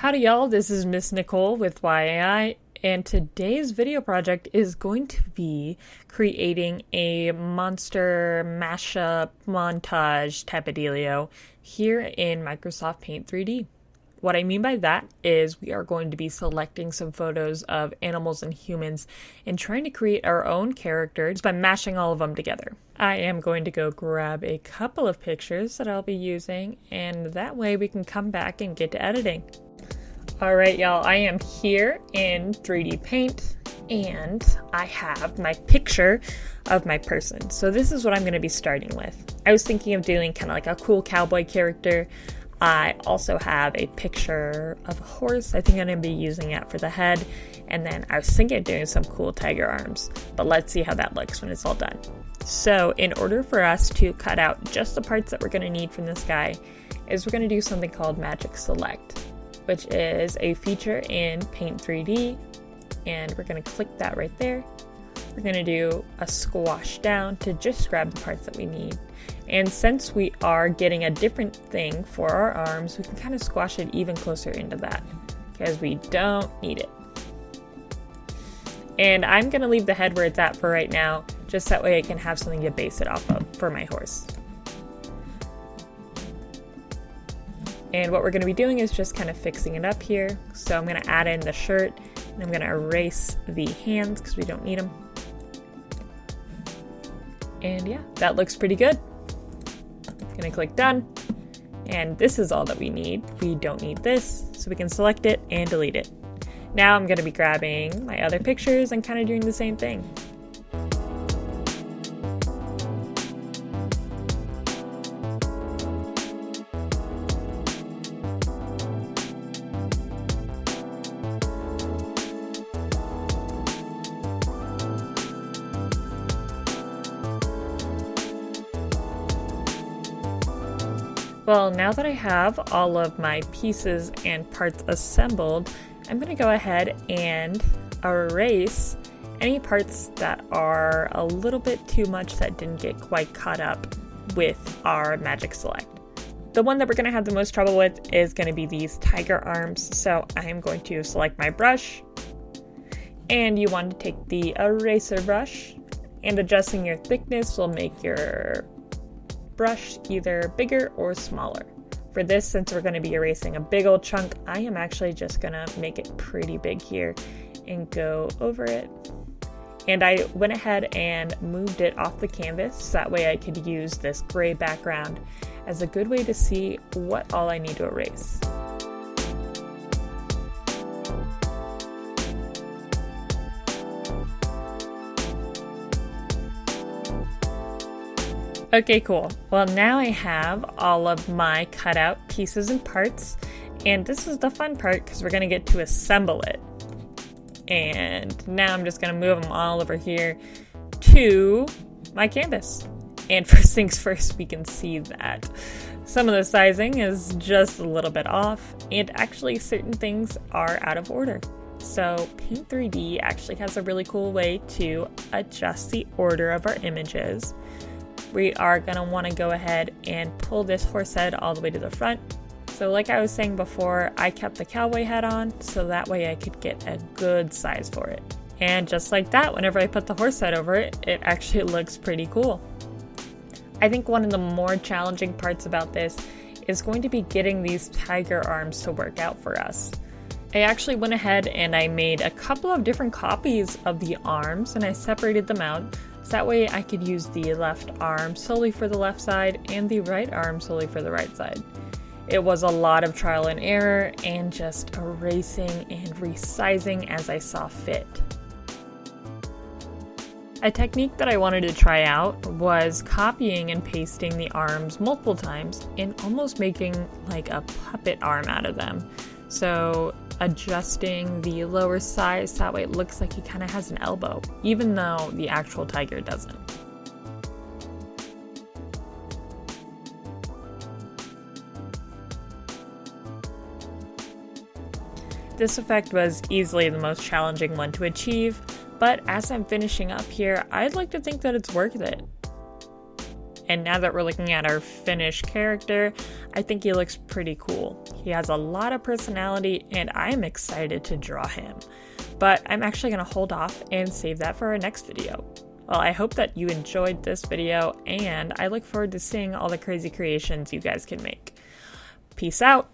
Howdy y'all, this is Miss Nicole with YAI, and today's video project is going to be creating a monster mashup montage type of dealio here in Microsoft Paint 3D. What I mean by that is we are going to be selecting some photos of animals and humans and trying to create our own characters by mashing all of them together. I am going to go grab a couple of pictures that I'll be using, and that way we can come back and get to editing. Alright y'all, I am here in 3D Paint and I have my picture of my person. So this is what I'm going to be starting with. I was thinking of doing kind of like a cool cowboy character. I also have a picture of a horse. I think I'm going to be using it for the head. And then I was thinking of doing some cool tiger arms. But let's see how that looks when it's all done. So in order for us to cut out just the parts that we're going to need from this guy, is we're going to do something called Magic Select, which is a feature in Paint 3D, and we're going to click that right there. We're going to do a squash down to just grab the parts that we need. And since we are getting a different thing for our arms, we can kind of squash it even closer into that because we don't need it. And I'm going to leave the head where it's at for right now, just that way I can have something to base it off of for my horse. And what we're going to be doing is just kind of fixing it up here. So I'm going to add in the shirt, and I'm going to erase the hands because we don't need them. And yeah, that looks pretty good. I'm going to click done. And this is all that we need. We don't need this, so we can select it and delete it. Now I'm going to be grabbing my other pictures and kind of doing the same thing. Well, now that I have all of my pieces and parts assembled, I'm going to go ahead and erase any parts that are a little bit too much that didn't get quite caught up with our Magic Select. The one that we're going to have the most trouble with is going to be these tiger arms, so I'm going to select my brush, and you want to take the eraser brush, and adjusting your thickness will make your brush either bigger or smaller. For this, since we're going to be erasing a big old chunk, I am actually just going to make it pretty big here and go over it. And I went ahead and moved it off the canvas so that way I could use this gray background as a good way to see what all I need to erase. Okay, cool. Well, now I have all of my cutout pieces and parts, and this is the fun part because we're going to get to assemble it. And now I'm just going to move them all over here to my canvas. And first things first, we can see that some of the sizing is just a little bit off, and actually certain things are out of order. So Paint 3D actually has a really cool way to adjust the order of our images. We are going to want to go ahead and pull this horse head all the way to the front. So like I was saying before, I kept the cowboy hat on so that way I could get a good size for it. And just like that, whenever I put the horse head over it, it actually looks pretty cool. I think one of the more challenging parts about this is going to be getting these tiger arms to work out for us. I actually went ahead and I made a couple of different copies of the arms and I separated them out. So that way I could use the left arm solely for the left side and the right arm solely for the right side. It was a lot of trial and error and just erasing and resizing as I saw fit. A technique that I wanted to try out was copying and pasting the arms multiple times and almost making like a puppet arm out of them. So adjusting the lower size, that way it looks like he kind of has an elbow, even though the actual tiger doesn't. This effect was easily the most challenging one to achieve, but as I'm finishing up here, I'd like to think that it's worth it. And now that we're looking at our finished character, I think he looks pretty cool. He has a lot of personality and I'm excited to draw him. But I'm actually going to hold off and save that for our next video. Well, I hope that you enjoyed this video and I look forward to seeing all the crazy creations you guys can make. Peace out!